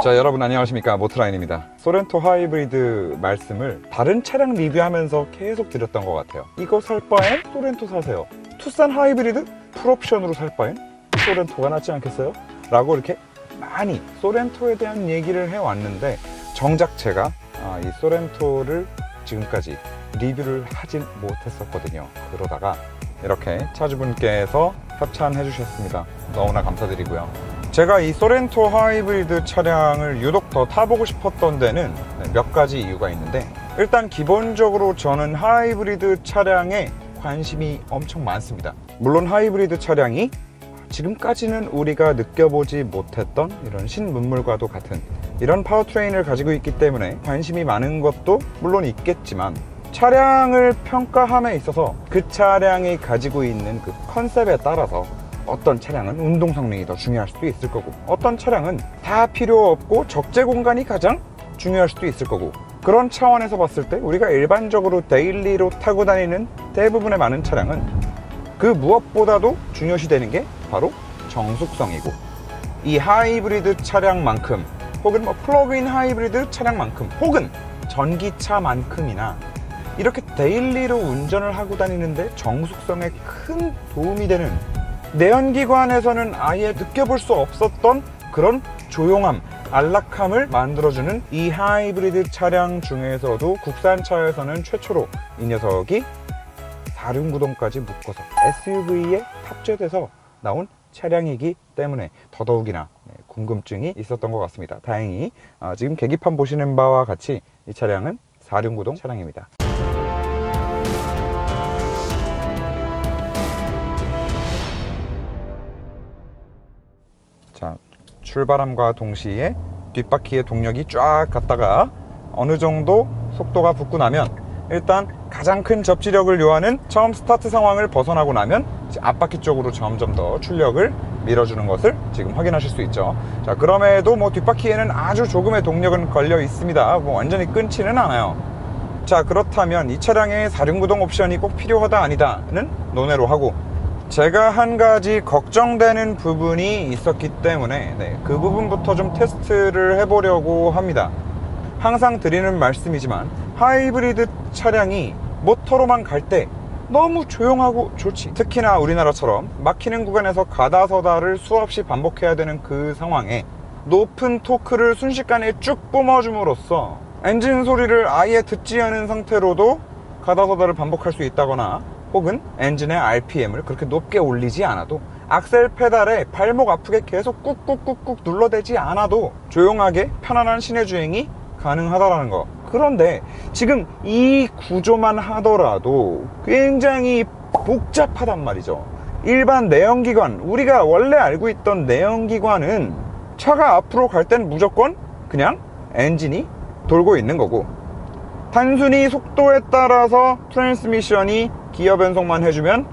자, 여러분 안녕하십니까, 모트라인입니다. 소렌토 하이브리드 말씀을 다른 차량 리뷰하면서 계속 드렸던 것 같아요. 이거 살 바엔 소렌토 사세요. 투싼 하이브리드 풀옵션으로 살 바엔 소렌토가 낫지 않겠어요? 라고 이렇게 많이 소렌토에 대한 얘기를 해왔는데, 정작 제가 이 소렌토를 지금까지 리뷰를 하진 못했었거든요. 그러다가 이렇게 차주분께서 협찬해 주셨습니다. 너무나 감사드리고요. 제가 이 소렌토 하이브리드 차량을 유독 더 타보고 싶었던 데는 몇 가지 이유가 있는데, 일단 기본적으로 저는 하이브리드 차량에 관심이 엄청 많습니다. 물론 하이브리드 차량이 지금까지는 우리가 느껴보지 못했던 이런 신문물과도 같은 이런 파워트레인을 가지고 있기 때문에 관심이 많은 것도 물론 있겠지만, 차량을 평가함에 있어서 그 차량이 가지고 있는 그 컨셉에 따라서 어떤 차량은 운동 성능이 더 중요할 수도 있을 거고, 어떤 차량은 다 필요 없고 적재 공간이 가장 중요할 수도 있을 거고, 그런 차원에서 봤을 때 우리가 일반적으로 데일리로 타고 다니는 대부분의 많은 차량은 그 무엇보다도 중요시 되는 게 바로 정숙성이고, 이 하이브리드 차량만큼, 혹은 플러그인 하이브리드 차량만큼, 혹은 전기차만큼이나 이렇게 데일리로 운전을 하고 다니는데 정숙성에 큰 도움이 되는, 내연기관에서는 아예 느껴볼 수 없었던 그런 조용함, 안락함을 만들어주는 이 하이브리드 차량 중에서도 국산차에서는 최초로 이 녀석이 4륜구동까지 묶어서 SUV에 탑재돼서 나온 차량이기 때문에 더더욱이나 궁금증이 있었던 것 같습니다. 다행히 지금 계기판 보시는 바와 같이 이 차량은 4륜구동 차량입니다. 자, 출발함과 동시에 뒷바퀴의 동력이 쫙 갔다가 어느 정도 속도가 붙고 나면, 일단 가장 큰 접지력을 요하는 처음 스타트 상황을 벗어나고 나면 앞바퀴 쪽으로 점점 더 출력을 밀어주는 것을 지금 확인하실 수 있죠. 자, 그럼에도 뒷바퀴에는 아주 조금의 동력은 걸려 있습니다. 완전히 끊지는 않아요. 자, 그렇다면 이 차량에 4륜구동 옵션이 꼭 필요하다 아니다는 논외로 하고, 제가 한 가지 걱정되는 부분이 있었기 때문에 그 부분부터 좀 테스트를 해보려고 합니다. 항상 드리는 말씀이지만 하이브리드 차량이 모터로만 갈 때 너무 조용하고 좋지. 특히나 우리나라처럼 막히는 구간에서 가다서다를 수없이 반복해야 되는 그 상황에 높은 토크를 순식간에 쭉 뿜어줌으로써 엔진 소리를 아예 듣지 않은 상태로도 가다서다를 반복할 수 있다거나, 혹은 엔진의 RPM을 그렇게 높게 올리지 않아도, 악셀 페달에 발목 아프게 계속 꾹꾹꾹꾹 눌러대지 않아도 조용하게 편안한 시내 주행이 가능하다라는 거. 그런데 지금 이 구조만 하더라도 굉장히 복잡하단 말이죠. 일반 내연기관, 우리가 원래 알고 있던 내연기관은 차가 앞으로 갈 땐 무조건 그냥 엔진이 돌고 있는 거고, 단순히 속도에 따라서 트랜스미션이 기어 변속만 해주면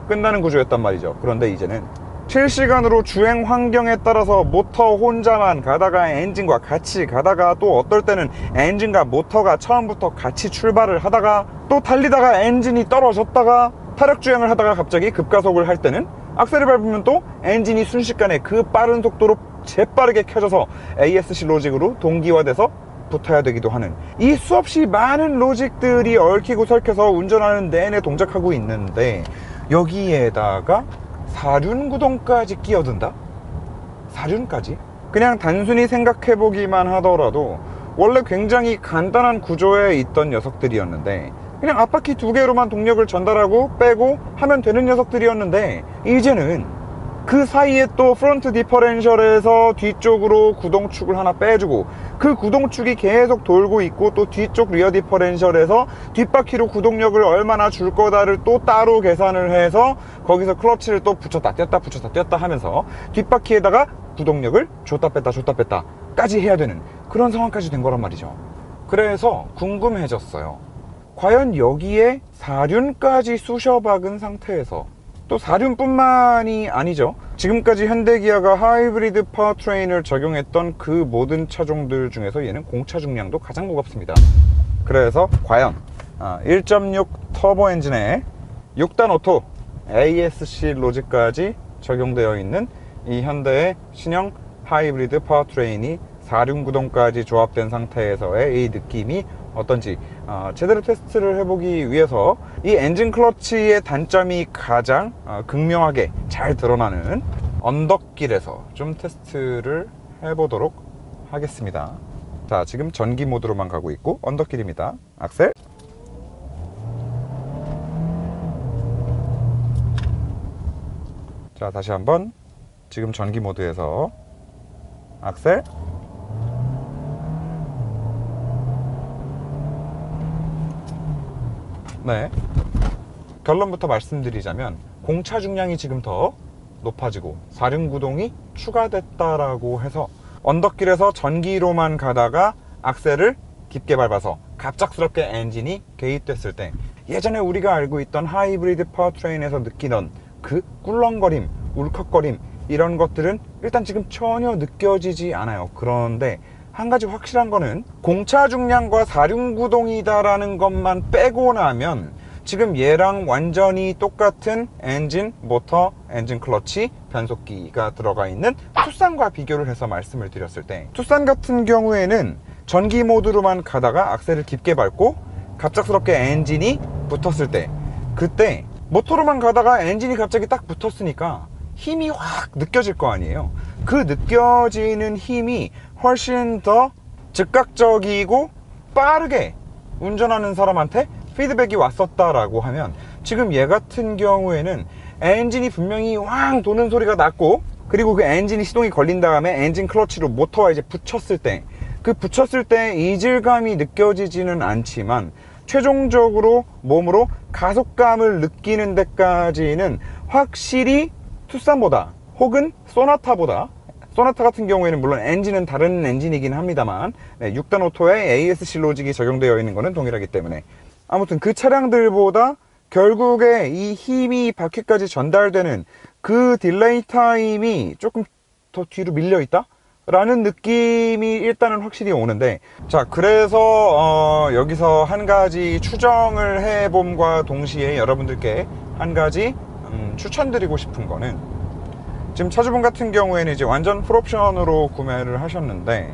끝나는 구조였단 말이죠. 그런데 이제는 실시간으로 주행 환경에 따라서 모터 혼자만 가다가 엔진과 같이 가다가, 또 어떨 때는 엔진과 모터가 처음부터 같이 출발을 하다가, 또 달리다가 엔진이 떨어졌다가 타력 주행을 하다가 갑자기 급가속을 할 때는 악셀을 밟으면 또 엔진이 순식간에 그 빠른 속도로 재빠르게 켜져서 ASC 로직으로 동기화돼서 붙어야 되기도 하는, 이 수없이 많은 로직들이 얽히고 설켜서 운전하는 내내 동작하고 있는데, 여기에다가 4륜구동까지 끼어든다? 4륜까지? 그냥 단순히 생각해보기만 하더라도 원래 굉장히 간단한 구조에 있던 녀석들이었는데, 그냥 앞바퀴 2개로만 동력을 전달하고 빼고 하면 되는 녀석들이었는데, 이제는 그 사이에 또 프론트 디퍼렌셜에서 뒤쪽으로 구동축을 하나 빼주고, 그 구동축이 계속 돌고 있고, 또 뒤쪽 리어 디퍼렌셜에서 뒷바퀴로 구동력을 얼마나 줄 거다를 또 따로 계산을 해서 거기서 클러치를 또 붙였다 뗐다 붙였다 뗐다 하면서 뒷바퀴에다가 구동력을 줬다 뺐다 줬다 뺐다 까지 해야 되는 그런 상황까지 된 거란 말이죠. 그래서 궁금해졌어요. 과연 여기에 4륜까지 쑤셔박은 상태에서, 또 4륜뿐만이 아니죠. 지금까지 현대기아가 하이브리드 파워트레인을 적용했던 그 모든 차종들 중에서 얘는 공차 중량도 가장 무겁습니다. 그래서 과연 1.6 터보 엔진에 6단 오토 ASC 로직까지 적용되어 있는 이 현대의 신형 하이브리드 파워트레인이 4륜구동까지 조합된 상태에서의 이 느낌이 어떤지 제대로 테스트를 해보기 위해서 이 엔진 클러치의 단점이 가장 극명하게 잘 드러나는 언덕길에서 좀 테스트를 해보도록 하겠습니다. 자, 지금 전기 모드로만 가고 있고 언덕길입니다. 악셀. 자, 다시 한번 지금 전기 모드에서 악셀. 네, 결론부터 말씀드리자면 공차 중량이 지금 더 높아지고 4륜구동이 추가됐다라고 해서 언덕길에서 전기로만 가다가 악셀을 깊게 밟아서 갑작스럽게 엔진이 개입됐을 때 예전에 우리가 알고 있던 하이브리드 파워트레인에서 느끼던 그 꿀렁거림, 울컥거림 이런 것들은 일단 지금 전혀 느껴지지 않아요. 그런데 한 가지 확실한 거는 공차 중량과 4륜구동이다라는 것만 빼고 나면 지금 얘랑 완전히 똑같은 엔진, 모터, 엔진 클러치, 변속기가 들어가 있는 투싼과 비교를 해서 말씀을 드렸을 때 투싼 같은 경우에는 전기 모드로만 가다가 악셀을 깊게 밟고 갑작스럽게 엔진이 붙었을 때 그때 모터로만 가다가 엔진이 갑자기 딱 붙었으니까 힘이 확 느껴질 거 아니에요. 그 느껴지는 힘이 훨씬 더 즉각적이고 빠르게 운전하는 사람한테 피드백이 왔었다라고 하면 지금 얘 같은 경우에는 엔진이 분명히 왕 도는 소리가 났고 그리고 그 엔진이 시동이 걸린 다음에 엔진 클러치로 모터와 이제 붙였을 때 그 붙였을 때 이질감이 느껴지지는 않지만 최종적으로 몸으로 가속감을 느끼는 데까지는 확실히 투싼보다 혹은 소나타보다, 소나타 같은 경우에는 물론 엔진은 다른 엔진이긴 합니다만 6단 오토에 ASC 로직이 적용되어 있는 것은 동일하기 때문에 아무튼 그 차량들보다 결국에 이 힘이 바퀴까지 전달되는 그 딜레이 타임이 조금 더 뒤로 밀려 있다? 라는 느낌이 일단은 확실히 오는데 자, 그래서 여기서 한 가지 추정을 해봄과 동시에 여러분들께 한 가지 추천드리고 싶은 거는 지금 차주분 같은 경우에는 이제 완전 풀옵션으로 구매를 하셨는데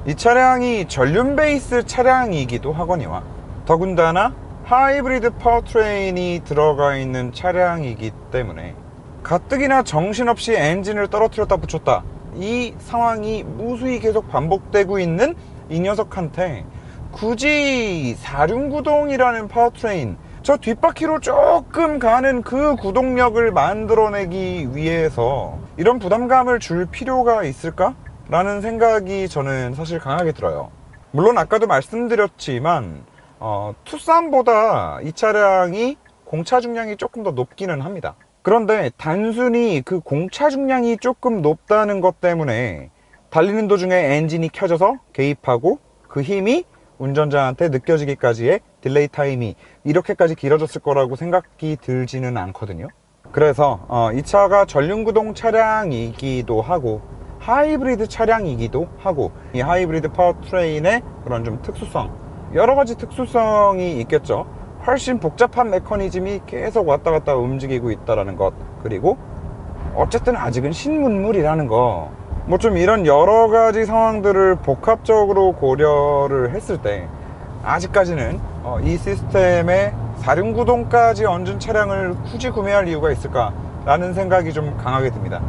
이 차량이 전륜 베이스 차량이기도 하거니와 더군다나 하이브리드 파워트레인이 들어가 있는 차량이기 때문에 가뜩이나 정신없이 엔진을 떨어뜨렸다 붙였다 이 상황이 무수히 계속 반복되고 있는 이 녀석한테 굳이 4륜구동이라는 파워트레인 저 뒷바퀴로 조금 가는 그 구동력을 만들어내기 위해서 이런 부담감을 줄 필요가 있을까? 라는 생각이 저는 사실 강하게 들어요. 물론 아까도 말씀드렸지만 투싼보다 이 차량이 공차 중량이 조금 더 높기는 합니다. 그런데 단순히 그 공차 중량이 조금 높다는 것 때문에 달리는 도중에 엔진이 켜져서 개입하고 그 힘이 운전자한테 느껴지기까지의 딜레이 타임이 이렇게까지 길어졌을 거라고 생각이 들지는 않거든요. 그래서 이 차가 전륜구동 차량이기도 하고 하이브리드 차량이기도 하고 이 하이브리드 파워트레인의 그런 좀 특수성, 여러가지 특수성이 있겠죠. 훨씬 복잡한 메커니즘이 계속 왔다 갔다 움직이고 있다는 것, 그리고 어쨌든 아직은 신문물이라는 거, 뭐 좀 이런 여러가지 상황들을 복합적으로 고려를 했을 때 아직까지는 이 시스템에 4륜구동까지 얹은 차량을 굳이 구매할 이유가 있을까 라는 생각이 좀 강하게 듭니다.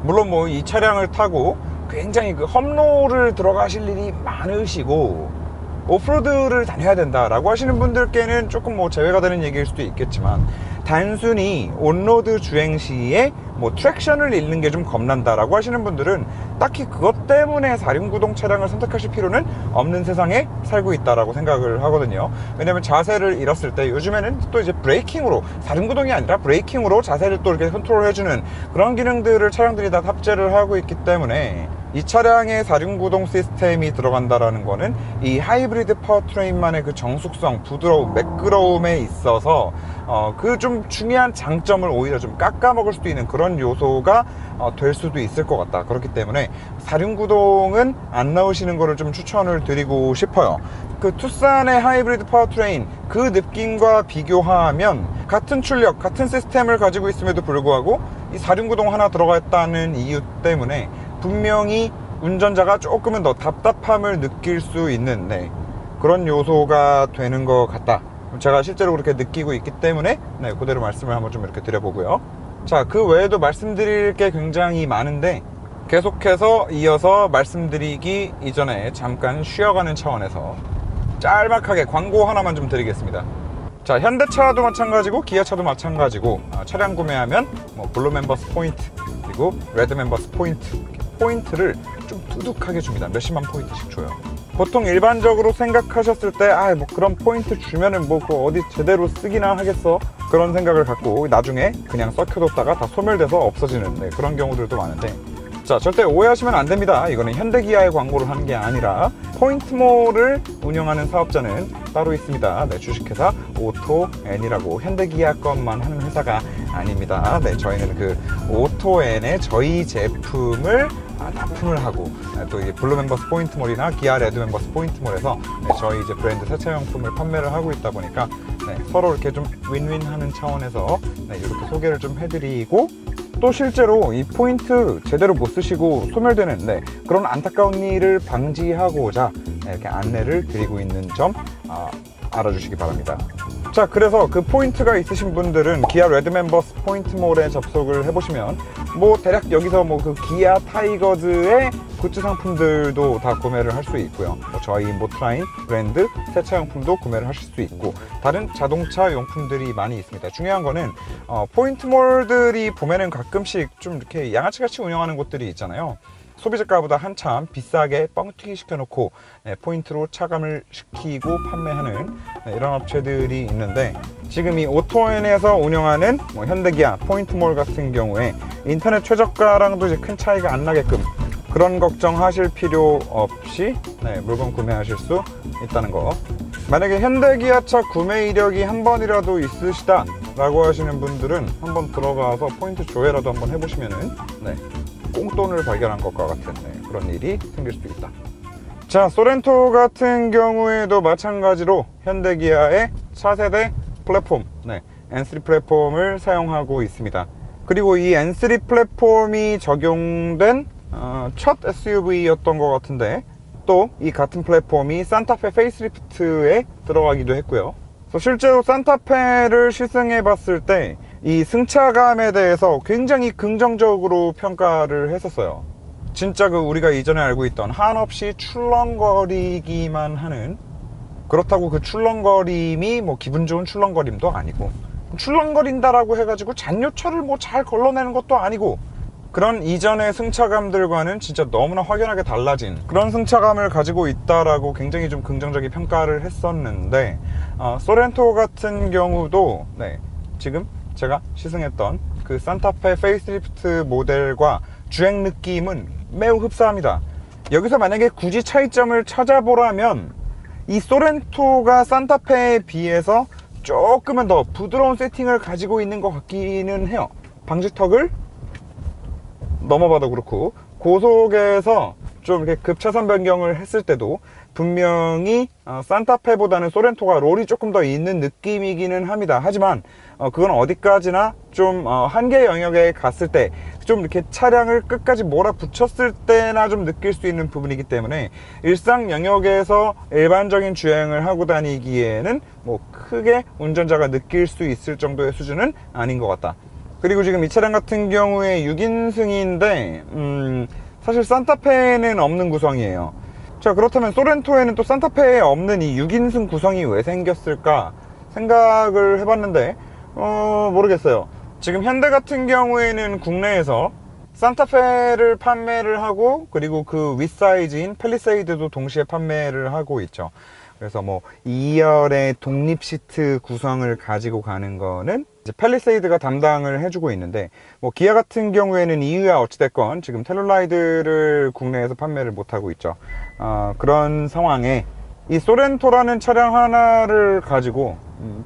물론 뭐 이 차량을 타고 굉장히 그 험로를 들어가실 일이 많으시고 오프로드를 다녀야 된다라고 하시는 분들께는 조금 뭐 제외가 되는 얘기일 수도 있겠지만 단순히 온로드 주행 시에 뭐 트랙션을 잃는 게 좀 겁난다라고 하시는 분들은 딱히 그것 때문에 4륜구동 차량을 선택하실 필요는 없는 세상에 살고 있다라고 생각을 하거든요. 왜냐면 자세를 잃었을 때 요즘에는 또 이제 브레이킹으로 4륜구동이 아니라 브레이킹으로 자세를 또 이렇게 컨트롤 해주는 그런 기능들을 차량들이 다 탑재를 하고 있기 때문에 이 차량에 4륜구동 시스템이 들어간다라는 거는 이 하이브리드 파워트레인만의 그 정숙성, 부드러움, 매끄러움에 있어서 그 좀 중요한 장점을 오히려 좀 깎아먹을 수도 있는 그런 요소가 될 수도 있을 것 같다. 그렇기 때문에 4륜구동은 안 나오시는 거를 좀 추천을 드리고 싶어요. 그 투싼의 하이브리드 파워트레인 그 느낌과 비교하면 같은 출력, 같은 시스템을 가지고 있음에도 불구하고 이 4륜구동 하나 들어가 있다는 이유 때문에 분명히 운전자가 조금은 더 답답함을 느낄 수 있는 그런 요소가 되는 것 같다. 제가 실제로 그렇게 느끼고 있기 때문에 그대로 말씀을 한번 좀 이렇게 드려보고요. 자, 그 외에도 말씀드릴 게 굉장히 많은데 계속해서 이어서 말씀드리기 이전에 잠깐 쉬어가는 차원에서 짤막하게 광고 하나만 좀 드리겠습니다. 자, 현대차도 마찬가지고 기아차도 마찬가지고 차량 구매하면 블루 멤버스 포인트 그리고 레드 멤버스 포인트를 좀 두둑하게 줍니다. 몇십만 포인트씩 줘요. 보통 일반적으로 생각하셨을 때 뭐 그런 포인트 주면은 그거 어디 제대로 쓰기나 하겠어, 그런 생각을 갖고 나중에 그냥 썩혀뒀다가 다 소멸돼서 없어지는 그런 경우들도 많은데, 자, 절대 오해하시면 안 됩니다. 이거는 현대기아의 광고를 하는 게 아니라 포인트몰을 운영하는 사업자는 따로 있습니다. 주식회사 오토N이라고 현대기아 것만 하는 회사가 아닙니다. 저희는 그 오토N에 저희 제품을 납품을 하고 또 이게 블루 멤버스 포인트몰이나 기아 레드 멤버스 포인트몰에서 저희 이제 브랜드 세차용품을 판매를 하고 있다 보니까 서로 이렇게 좀 윈윈하는 차원에서 이렇게 소개를 좀 해드리고, 또 실제로 이 포인트 제대로 못 쓰시고 소멸되는 그런 안타까운 일을 방지하고자 이렇게 안내를 드리고 있는 점 알아주시기 바랍니다. 자, 그래서 그 포인트가 있으신 분들은 기아 레드 멤버스 포인트몰에 접속을 해보시면 대략 여기서 그 기아 타이거즈의 굿즈 상품들도 다 구매를 할 수 있고요. 저희 모트라인 브랜드 세차용품도 구매를 하실 수 있고 다른 자동차 용품들이 많이 있습니다. 중요한 거는 포인트몰들이 보면은 가끔씩 좀 이렇게 양아치같이 운영하는 곳들이 있잖아요. 소비자가보다 한참 비싸게 뻥튀기 시켜놓고 포인트로 차감을 시키고 판매하는 이런 업체들이 있는데, 지금 이 오토N에서 운영하는 현대기아 포인트몰 같은 경우에 인터넷 최저가랑도 이제 큰 차이가 안 나게끔 그런 걱정하실 필요 없이 물건 구매하실 수 있다는 거. 만약에 현대기아차 구매 이력이 한 번이라도 있으시다 라고 하시는 분들은 한번 들어가서 포인트 조회라도 한번 해보시면은 꽁돈을 발견한 것과 같은 그런 일이 생길 수도 있다. 자, 소렌토 같은 경우에도 마찬가지로 현대기아의 차세대 플랫폼 N3 플랫폼을 사용하고 있습니다. 그리고 이 N3 플랫폼이 적용된 첫 SUV였던 것 같은데, 또 이 같은 플랫폼이 산타페 페이스리프트에 들어가기도 했고요. 실제로 산타페를 시승해 봤을 때 이 승차감에 대해서 굉장히 긍정적으로 평가를 했었어요. 진짜 우리가 이전에 알고 있던 한없이 출렁거리기만 하는, 그렇다고 그 출렁거림이 기분 좋은 출렁거림도 아니고, 출렁거린다라고 해가지고 잔요철을 잘 걸러내는 것도 아니고, 그런 이전의 승차감들과는 진짜 너무나 확연하게 달라진 그런 승차감을 가지고 있다라고 굉장히 좀 긍정적인 평가를 했었는데, 소렌토 같은 경우도 지금 제가 시승했던 그 산타페 페이스리프트 모델과 주행 느낌은 매우 흡사합니다. 여기서 만약에 굳이 차이점을 찾아보라면 이 소렌토가 산타페에 비해서 조금은 더 부드러운 세팅을 가지고 있는 것 같기는 해요. 방지턱을 넘어봐도 그렇고, 고속에서 좀 이렇게 급차선 변경을 했을 때도 분명히 산타페보다는 소렌토가 롤이 조금 더 있는 느낌이기는 합니다. 하지만 그건 어디까지나 좀 한계 영역에 갔을 때, 좀 이렇게 차량을 끝까지 몰아붙였을 때나 좀 느낄 수 있는 부분이기 때문에 일상 영역에서 일반적인 주행을 하고 다니기에는 크게 운전자가 느낄 수 있을 정도의 수준은 아닌 것 같다. 그리고 지금 이 차량 같은 경우에 6인승인데 사실 산타페에는 없는 구성이에요. 자, 그렇다면 소렌토에는 또 산타페에 없는 이 6인승 구성이 왜 생겼을까 생각을 해봤는데 모르겠어요. 지금 현대 같은 경우에는 국내에서 산타페를 판매를 하고, 그리고 그 윗사이즈인 팰리세이드도 동시에 판매를 하고 있죠. 그래서 2열의 독립 시트 구성을 가지고 가는 거는 이제 팰리세이드가 담당을 해주고 있는데, 기아 같은 경우에는 이유야 어찌됐건 지금 텔룰라이드를 국내에서 판매를 못하고 있죠. 그런 상황에 이 소렌토라는 차량 하나를 가지고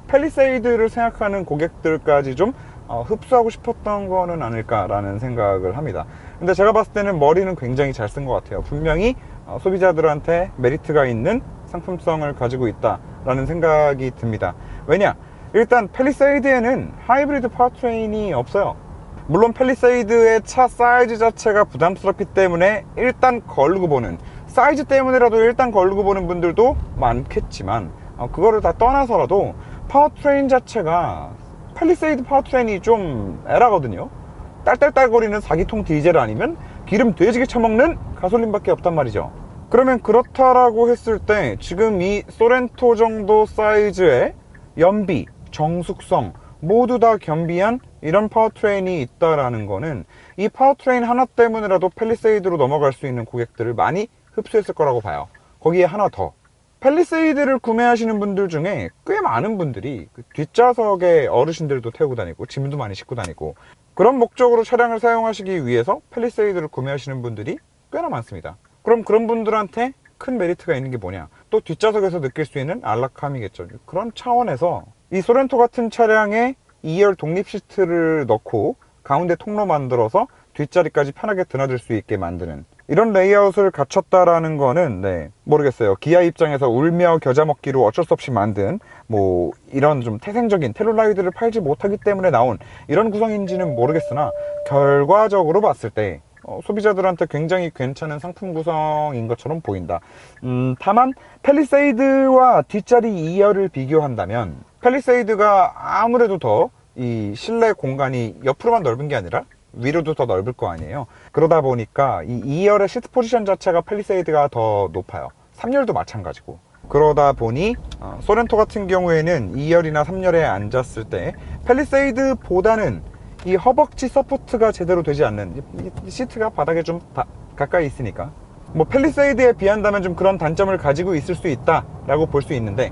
팰리세이드를 생각하는 고객들까지 좀 흡수하고 싶었던 거는 아닐까라는 생각을 합니다. 근데 제가 봤을 때는 머리는 굉장히 잘 쓴 것 같아요. 분명히 소비자들한테 메리트가 있는 상품성을 가지고 있다라는 생각이 듭니다. 왜냐? 일단 팰리세이드에는 하이브리드 파워트레인이 없어요. 물론 팰리세이드의 차 사이즈 자체가 부담스럽기 때문에 일단 걸고 보는, 사이즈 때문에라도 일단 걸고 보는 분들도 많겠지만, 그거를 다 떠나서라도 파워트레인 자체가, 팰리세이드 파워트레인이 좀 에라거든요. 딸딸딸거리는 4기통 디젤 아니면 기름 돼지게 처먹는 가솔린밖에 없단 말이죠. 그러면 그렇다라고 했을 때 지금 이 소렌토 정도 사이즈의 연비, 정숙성 모두 다 겸비한 이런 파워트레인이 있다라는 거는 이 파워트레인 하나 때문에라도 팰리세이드로 넘어갈 수 있는 고객들을 많이 흡수했을 거라고 봐요. 거기에 하나 더, 팰리세이드를 구매하시는 분들 중에 꽤 많은 분들이 그 뒷좌석에 어르신들도 태우고 다니고 짐도 많이 싣고 다니고 그런 목적으로 차량을 사용하시기 위해서 팰리세이드를 구매하시는 분들이 꽤나 많습니다. 그럼 그런 분들한테 큰 메리트가 있는 게 뭐냐, 또 뒷좌석에서 느낄 수 있는 안락함이겠죠. 그런 차원에서 이 소렌토 같은 차량에 2열 독립 시트를 넣고 가운데 통로 만들어서 뒷자리까지 편하게 드나들 수 있게 만드는 이런 레이아웃을 갖췄다라는 거는 모르겠어요. 기아 입장에서 울며 겨자 먹기로 어쩔 수 없이 만든 뭐 이런 좀 태생적인 텔룰라이드를 팔지 못하기 때문에 나온 이런 구성인지는 모르겠으나 결과적으로 봤을 때 소비자들한테 굉장히 괜찮은 상품 구성인 것처럼 보인다. 다만 팰리세이드와 뒷자리 2열을 비교한다면 팰리세이드가 아무래도 더 이 실내 공간이 옆으로만 넓은 게 아니라 위로도 더 넓을 거 아니에요. 그러다 보니까 이 2열의 시트 포지션 자체가 팰리세이드가 더 높아요. 3열도 마찬가지고. 그러다 보니 소렌토 같은 경우에는 2열이나 3열에 앉았을 때 팰리세이드보다는 이 허벅지 서포트가 제대로 되지 않는, 시트가 바닥에 좀 가까이 있으니까 뭐 팰리세이드에 비한다면 좀 그런 단점을 가지고 있을 수 있다 라고 볼 수 있는데,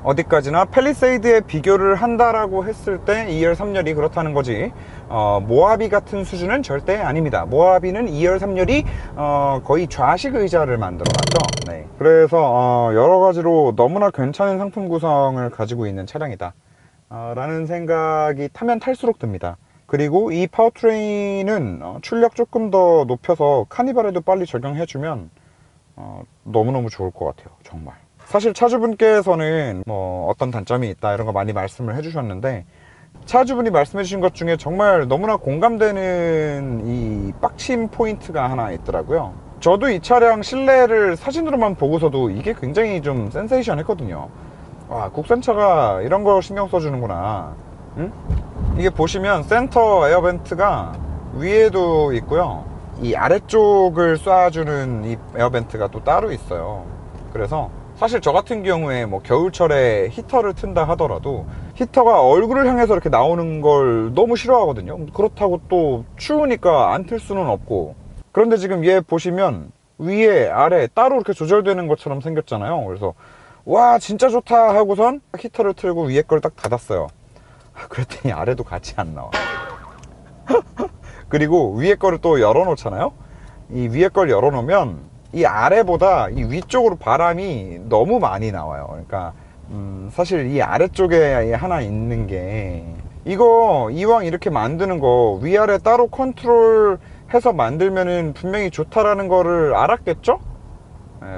어디까지나 팰리세이드에 비교를 한다라고 했을 때 2열 3열이 그렇다는 거지, 모하비 같은 수준은 절대 아닙니다. 모하비는 2열 3열이 거의 좌식 의자를 만들어 놨죠. 그래서 여러 가지로 너무나 괜찮은 상품 구성을 가지고 있는 차량이다 라는 생각이 타면 탈수록 듭니다. 그리고 이 파워트레인은 출력 조금 더 높여서 카니발에도 빨리 적용해주면 너무너무 좋을 것 같아요. 정말. 사실 차주분께서는 뭐 어떤 단점이 있다 이런 거 많이 말씀을 해주셨는데, 차주분이 말씀해 주신 것 중에 정말 너무나 공감되는 이 빡침 포인트가 하나 있더라고요. 저도 이 차량 실내를 사진으로만 보고서도 이게 굉장히 좀 센세이션 했거든요. 와, 국산차가 이런 거 신경 써주는구나. 응? 이게 보시면 센터 에어벤트가 위에도 있고요, 이 아래쪽을 쏴주는 이 에어벤트가 또 따로 있어요. 그래서 사실 저 같은 경우에 뭐 겨울철에 히터를 튼다 하더라도 히터가 얼굴을 향해서 이렇게 나오는 걸 너무 싫어하거든요. 그렇다고 또 추우니까 안 틀 수는 없고. 그런데 지금 얘 보시면 위에 아래 따로 이렇게 조절되는 것처럼 생겼잖아요. 그래서 와 진짜 좋다 하고선 히터를 틀고 위에 걸 딱 닫았어요. 그랬더니 아래도 같이 안 나와. 그리고 위에 거를 또 열어 놓잖아요. 이 위에 걸 열어 놓으면 이 아래보다 이 위쪽으로 바람이 너무 많이 나와요. 그러니까 사실 이 아래쪽에 하나 있는 게, 이거 이왕 이렇게 만드는 거 위아래 따로 컨트롤 해서 만들면은 분명히 좋다라는 거를 알았겠죠?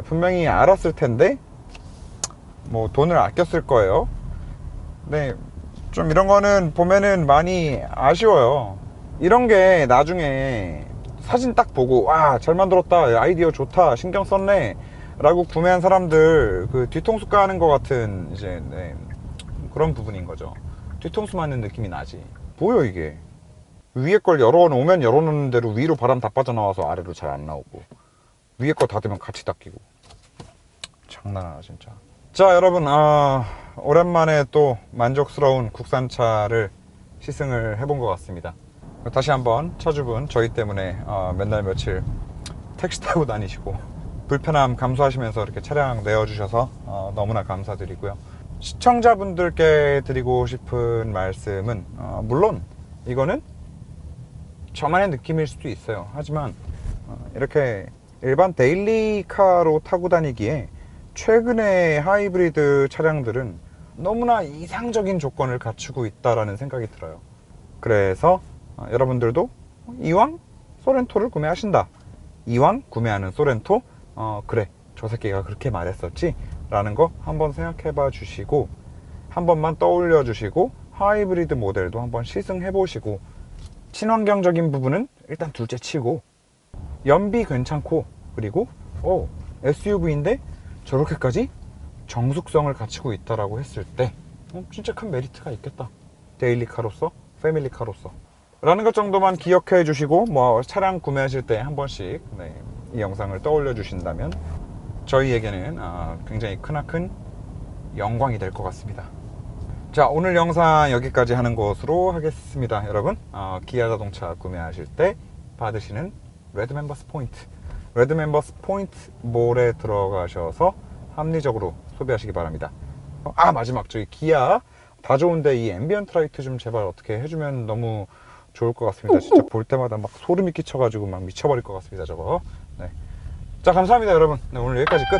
분명히 알았을 텐데 뭐 돈을 아꼈을 거예요. 네, 좀 이런 거는 보면은 많이 아쉬워요. 이런 게 나중에 사진 딱 보고 와 잘 만들었다, 아이디어 좋다, 신경 썼네 라고 구매한 사람들 그 뒤통수 까는 것 같은 이제 그런 부분인 거죠. 뒤통수 맞는 느낌이 나지. 뭐야 이게, 위에 걸 열어놓으면 열어놓는 대로 위로 바람 다 빠져나와서 아래로 잘 안 나오고, 위에 거 닫으면 같이 닫히고, 장난하나 진짜. 자 여러분, 오랜만에 또 만족스러운 국산차를 시승을 해본 것 같습니다. 다시 한번 차주분 저희 때문에 맨날 며칠 택시 타고 다니시고 불편함 감수하시면서 이렇게 차량 내어주셔서 너무나 감사드리고요. 시청자분들께 드리고 싶은 말씀은 물론 이거는 저만의 느낌일 수도 있어요. 하지만 이렇게 일반 데일리카로 타고 다니기에 최근의 하이브리드 차량들은 너무나 이상적인 조건을 갖추고 있다라는 생각이 들어요. 그래서 여러분들도 이왕 소렌토를 구매하신다, 이왕 구매하는 소렌토 그래 저 새끼가 그렇게 말했었지 라는 거 한번 생각해 봐 주시고, 한 번만 떠올려 주시고 하이브리드 모델도 한번 시승해 보시고 친환경적인 부분은 일단 둘째 치고 연비 괜찮고, 그리고 SUV인데 저렇게까지 정숙성을 갖추고 있다라고 했을 때 진짜 큰 메리트가 있겠다. 데일리카로서, 패밀리카로서 라는 것 정도만 기억해 주시고, 뭐 차량 구매하실 때 한 번씩 이 영상을 떠올려 주신다면 저희에게는 굉장히 크나큰 영광이 될 것 같습니다. 자, 오늘 영상 여기까지 하는 것으로 하겠습니다. 여러분, 기아 자동차 구매하실 때 받으시는 레드멤버스 포인트, 레드멤버스 포인트 몰에 들어가셔서 합리적으로 소비하시기 바랍니다. 마지막, 저희 기아 다 좋은데 이 앰비언트 라이트 좀 제발 어떻게 해주면 너무 좋을 것 같습니다. 진짜 볼 때마다 막 소름이 끼쳐가지고 막 미쳐버릴 것 같습니다, 저거. 네. 자, 감사합니다, 여러분. 네, 오늘 여기까지 끝.